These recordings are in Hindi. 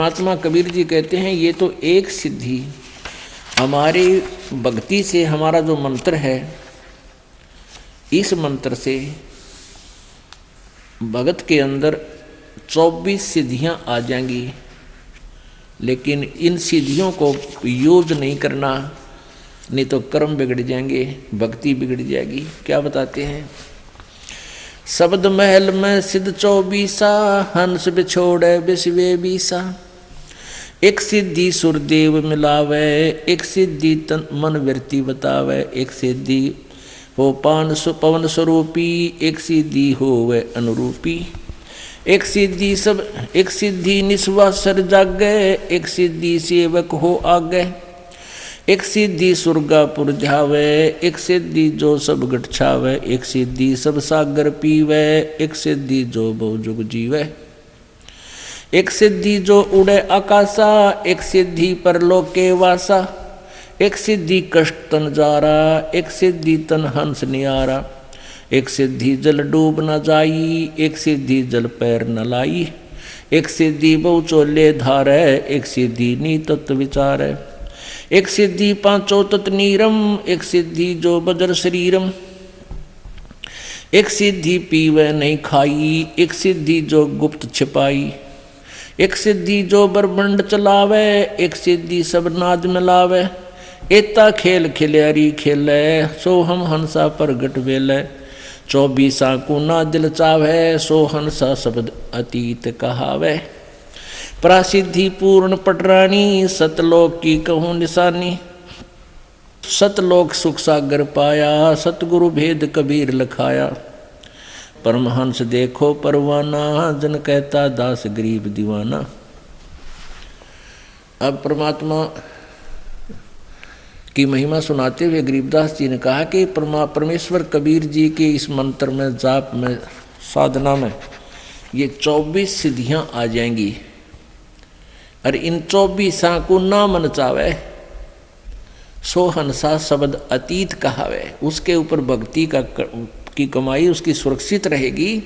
महात्मा कबीर जी कहते हैं ये तो एक सिद्धि हमारी भक्ति से, हमारा जो मंत्र है, इस मंत्र से भगत के अंदर 24 सिद्धियां आ जाएंगी, लेकिन इन सिद्धियों को यूज नहीं करना, नहीं तो कर्म बिगड़ जाएंगे, भक्ति बिगड़ जाएगी। क्या बताते हैं? शब्द महल में सिद्ध 24, हंस बिछोड़े विश्वे बीसा। एक सिद्धि सुरदेव मिलावे, एक सिद्धि तन मन वृत्ति बतावे। एक सिद्धि हो पवन स्वरूपी, एक सिद्धि हो वे अनुरूपी। एक सिद्धि निस्वासर जागे, एक सिद्धि सेवक हो आगे। एक सिद्धि सुरगापुर जावे, एक सिद्धि जो सब गट छावे। एक सिद्धि सब सागर पीवे, एक सिद्धि जो बहु जुग जीवे। एक सिद्धि जो उड़े आकाशा, एक सिद्धि परलोके वासा। एक सिद्धि कष्ट तन जारा, एक सिद्धि तन हंस नियारा। एक सिद्धि जल डूब न जाई, एक सिद्धि जल पैर न लाई। एक सिद्धि बहु चोले धारे, एक सिद्धि नी तत्व विचारे। एक सिद्धि पांचों तत् नीरम, एक सिद्धि जो बजर शरीरम। एक सिद्धि पीवे नहीं खाई, एक सिद्धि जो गुप्त छिपाई। एक सिद्धि जो ब्रह्मंड चलावे, एक सिद्धि सब नाद मिलावे। एता खेल खिल्यारी खेले, सो हम हंसा प्रगट वेले। 24 को ना दिल चावे, सो हंसा शब्द अतीत कहावे। प्रासिद्धि पूर्ण पटरानी, सतलोक की कहूँ निशानी। सतलोक सुख सागर पाया, सतगुरु भेद कबीर लखाया। परमहंस देखो परवाना, जन कहता दास गरीब दीवाना। अब परमात्मा की महिमा सुनाते हुए गरीबदास जी ने कहा कि परमेश्वर कबीर जी के इस मंत्र में, जाप में, साधना में ये 24 सिद्धियां आ जाएंगी। और इन 24 को ना मन चावे, सो हंसा शब्द अतीत कहावे। उसके ऊपर भक्ति की कमाई उसकी सुरक्षित रहेगी,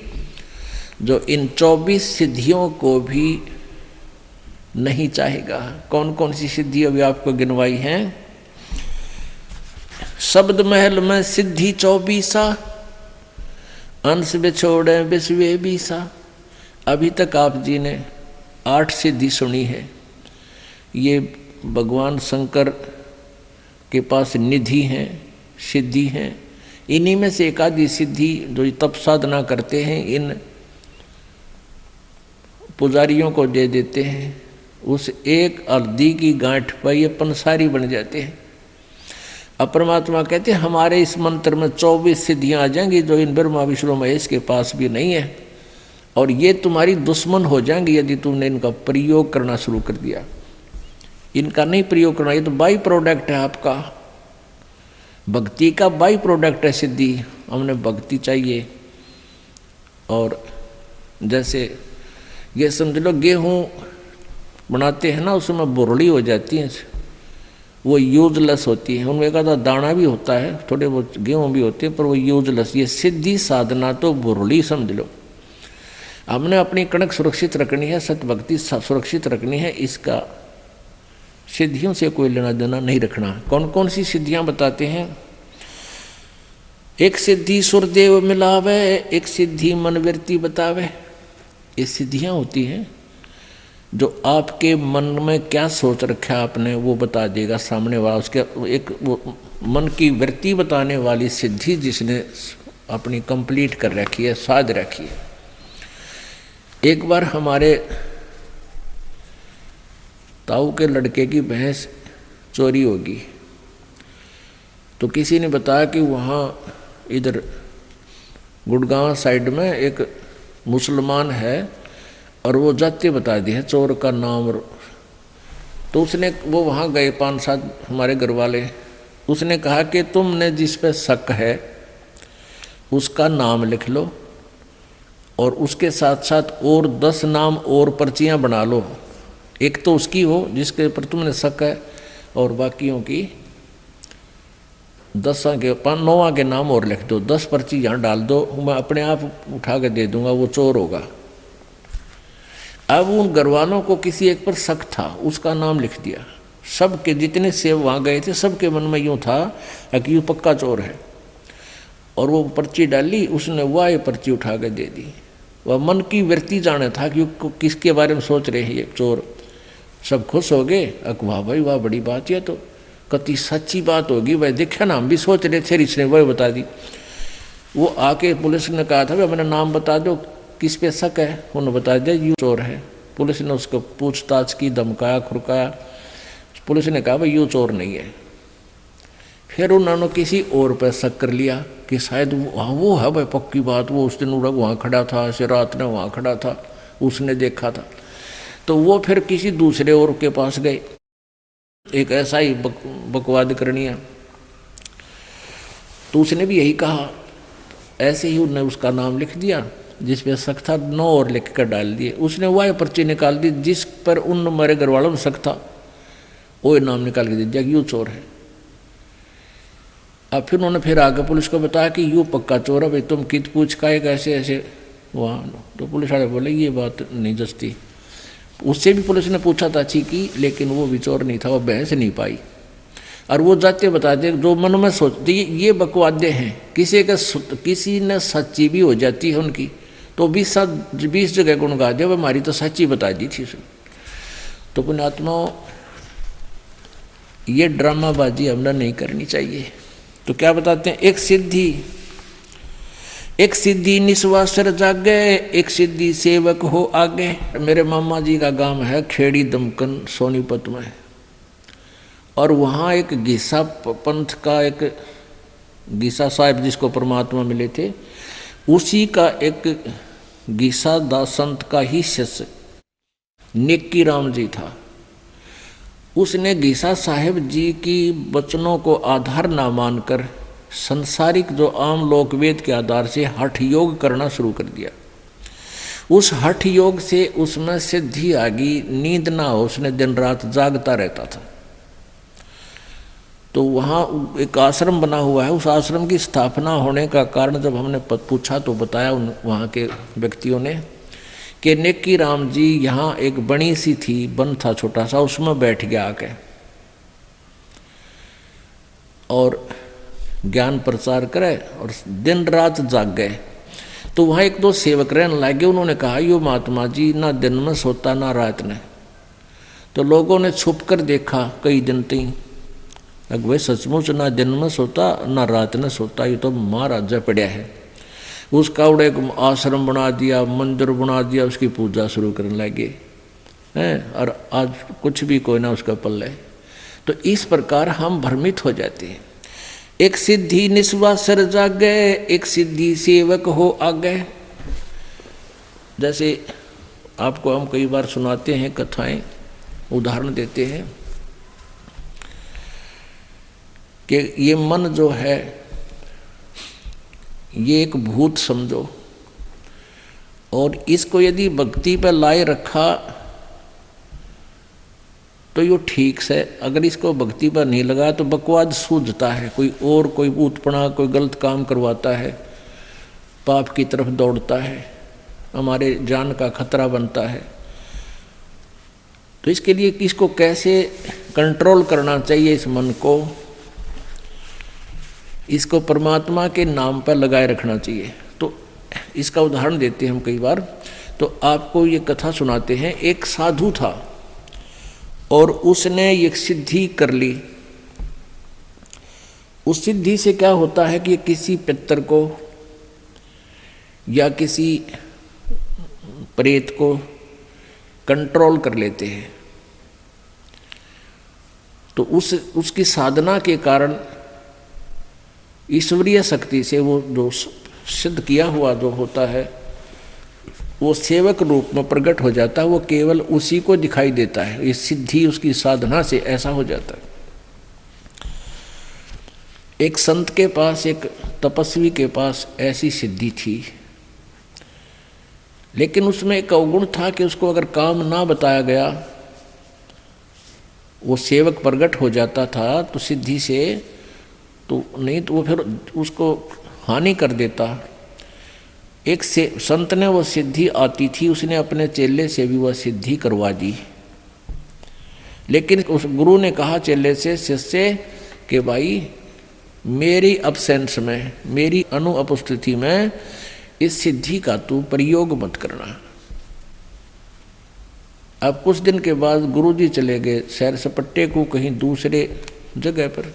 जो इन 24 सिद्धियों को भी नहीं चाहेगा। कौन कौन सी सिद्धि अभी आपको गिनवाई हैं? शब्द महल में सिद्धि 24, अंश बिछोड़े विश्वे बीसा। अभी तक आप जी ने 8 सिद्धि सुनी है। ये भगवान शंकर के पास निधि हैं, सिद्धि हैं। इन्हीं में से एक आधी सिद्धि जो तप साधना करते हैं, इन पुजारियों को दे देते हैं। उस एक अर्धी की गांठ पर ये पंसारी बन जाते हैं। अब परमात्मा कहते हैं हमारे इस मंत्र में 24 सिद्धियां आ जाएंगी, जो इन ब्रह्मा विष्णु महेश के पास भी नहीं है। और ये तुम्हारी दुश्मन हो जाएंगी यदि तुमने इनका प्रयोग करना शुरू कर दिया। इनका नहीं प्रयोग करना, ये तो बाई प्रोडक्ट है आपका, भक्ति का बाई प्रोडक्ट है सिद्धि। हमने भक्ति चाहिए। और जैसे ये समझ लो गेहूँ बनाते हैं ना, उसमें बुरड़ी हो जाती है, वो यूजलेस होती है। उनमें एक आधा दाना भी होता है, थोड़े बहुत गेहूँ भी होते हैं, पर वो यूजलेस। ये सिद्धि साधना तो बुरड़ी समझ लो। हमने अपनी कणक सुरक्षित रखनी है, सत भक्ति सुरक्षित रखनी है। इसका सिद्धियों से कोई लेना देना नहीं रखना। कौन कौन सी सिद्धियां बताते हैं? एक सिद्धि सुरदेव मिलावे, एक सिद्धि मनवृत्ति बतावे। ये सिद्धियां होती हैं जो आपके मन में क्या सोच रखा है आपने, वो बता देगा सामने वाला। उसके एक वो मन की वृत्ति बताने वाली सिद्धि जिसने अपनी कंप्लीट कर रखी है, साध रखी है। एक बार हमारे ताऊ के लड़के की भैंस चोरी होगी, तो किसी ने बताया कि वहाँ इधर गुड़गांव साइड में एक मुसलमान है और वो जाति बता दी है चोर का नाम। तो उसने वो वहाँ गए 5-7 हमारे घर वाले। उसने कहा कि तुमने जिस पे शक है उसका नाम लिख लो और उसके साथ साथ और 10 नाम और पर्चियाँ बना लो। एक तो उसकी हो जिसके ऊपर तुमने शक है, और बाकियों की 10 के 9 के नाम और लिख दो। 10 पर्ची यहाँ डाल दो, मैं अपने आप उठा के दे दूंगा, वो चोर होगा। अब उन घरवालों को किसी एक पर शक था, उसका नाम लिख दिया। सबके जितने सेव वहाँ गए थे सबके मन में यूँ था कि यूँ पक्का चोर है। और वो पर्ची डाली, उसने वह ये पर्ची उठा के दे दी। वह मन की वृत्ति जाने था कि किसके बारे में सोच रहे हैं ये चोर। सब खुश हो गए, वाह भाई वाह, बड़ी बात है, तो कति सच्ची बात होगी भाई, देखा ना हम भी सोच रहे थे, इसने वह बता दी। वो आके पुलिस ने कहा था भाई मेरा नाम बता दो, किस पे शक है, उन्होंने बता दिया यूँ चोर है। पुलिस ने उसको पूछताछ की, धमकाया खुरकाया। पुलिस ने कहा भाई यूँ चोर नहीं है। फिर उन्होंने किसी और पर शक कर लिया कि शायद वो है भाई, पक्की बात, वो उस दिन उड़ग वहाँ खड़ा था, ऐसे रात ने वहाँ खड़ा था, उसने देखा था। तो वो फिर किसी दूसरे और के पास गए, एक ऐसा ही बकवाद करनी है, तो उसने भी यही कहा। ऐसे ही उन्होंने उसका नाम लिख दिया, जिस पे शक था 9 और लिख कर डाल दिए। उसने वह पर्ची निकाल दी जिस पर उन हमारे घर वालों में शक था, वो नाम निकाल के दे दिया कि यूँ चोर है। अब फिर उन्होंने फिर आगे पुलिस को बताया कि यूँ पक्का चोर है भाई, तुम कित पूछ का एक ऐसे ऐसे वहाँ। तो पुलिस वाले बोले ये बात नहीं जचती। उससे भी पुलिस ने पूछा था अच्छी की, लेकिन वो भी चोर नहीं था, वो बहस नहीं पाई। और वो जाते बताते जो मन में सोचते ये बकवादे हैं, किसी ने सच्ची भी हो जाती है उनकी, तो 20 जगह गुण गा दे, हमारी तो सच्ची बता दी थी उसने। तो पुण्यात्माओं, ये ड्रामाबाजी हमने नहीं करनी चाहिए। तो क्या बताते हैं, एक सिद्धि निस्वासर जागे, एक सिद्धि सेवक हो आगे। मेरे मामा जी का गांव है खेड़ी दमकन सोनीपत में, और वहाँ एक गीसा पंथ का एक गीसा साहिब जिसको परमात्मा मिले थे, उसी का एक गीसा दास संत का ही शिष्य नेक्की राम जी था। उसने गीसा साहिब जी की वचनों को आधार ना मानकर संसारिक जो आम लोक वेद के आधार से हठ योग करना शुरू कर दिया। उस हठ योग से उसमें सिद्धि आ गई, नींद ना हो, उसने दिन रात जागता रहता था। तो वहाँ एक आश्रम बना हुआ है, उस आश्रम की स्थापना होने का कारण जब हमने पूछा तो बताया वहाँ के व्यक्तियों ने कि नेक्की राम जी यहाँ एक बड़ी सी थी, वन था छोटा सा, उसमें बैठ गया आके और ज्ञान प्रचार करे और दिन रात जाग गए। तो वहाँ एक दो सेवक रहने लगे, उन्होंने कहा यो महात्मा जी ना दिन में सोता ना रात में। तो लोगों ने छुप कर देखा कई दिन तक, भाई सचमुच ना दिन में सोता ना रात में सोता, ये तो महाराजा पड़ा है। उसका उड़े एक आश्रम बना दिया, मंदिर बना दिया, उसकी पूजा शुरू करने लगे हैं, और आज कुछ भी कोई ना उसका पल्ले। तो इस प्रकार हम भ्रमित हो जाते हैं। एक सिद्धि निस्वासर जागे, एक सिद्धि सेवक हो आगे। जैसे आपको हम कई बार सुनाते हैं कथाएं, उदाहरण देते हैं कि ये मन जो है ये एक भूत समझो, और इसको यदि भक्ति पर लाए रखा तो ये ठीक से, अगर इसको भक्ति पर नहीं लगा तो बकवाद सूझता है, कोई ऊतपना, कोई गलत काम करवाता है, पाप की तरफ दौड़ता है, हमारे जान का खतरा बनता है। तो इसके लिए इसको कैसे कंट्रोल करना चाहिए, इस मन को, इसको परमात्मा के नाम पर लगाए रखना चाहिए। तो इसका उदाहरण देते हैं हम कई बार। तो आपको ये कथा सुनाते हैं। एक साधु था और उसने एक सिद्धि कर ली। उस सिद्धि से क्या होता है कि किसी पितर को या किसी प्रेत को कंट्रोल कर लेते हैं। तो उसकी साधना के कारण ईश्वरीय शक्ति से वो जो सिद्ध किया हुआ जो होता है वो सेवक रूप में प्रकट हो जाता है, वो केवल उसी को दिखाई देता है। ये सिद्धि उसकी साधना से ऐसा हो जाता है। एक संत के पास, एक तपस्वी के पास ऐसी सिद्धि थी, लेकिन उसमें एक अवगुण था कि उसको अगर काम ना बताया गया, वो सेवक प्रकट हो जाता था तो सिद्धि से, तो नहीं तो वो फिर उसको हानि कर देता। एक से संत ने वो सिद्धि आती थी, उसने अपने चेले से भी वह सिद्धि करवा दी। लेकिन उस गुरु ने कहा चेले से, शिष्य कि भाई मेरी अब्सेंस में, मेरी अनुपस्थिति में इस सिद्धि का तू प्रयोग मत करना। अब कुछ दिन के बाद गुरुजी चले गए सैर सपट्टे को कहीं दूसरे जगह पर।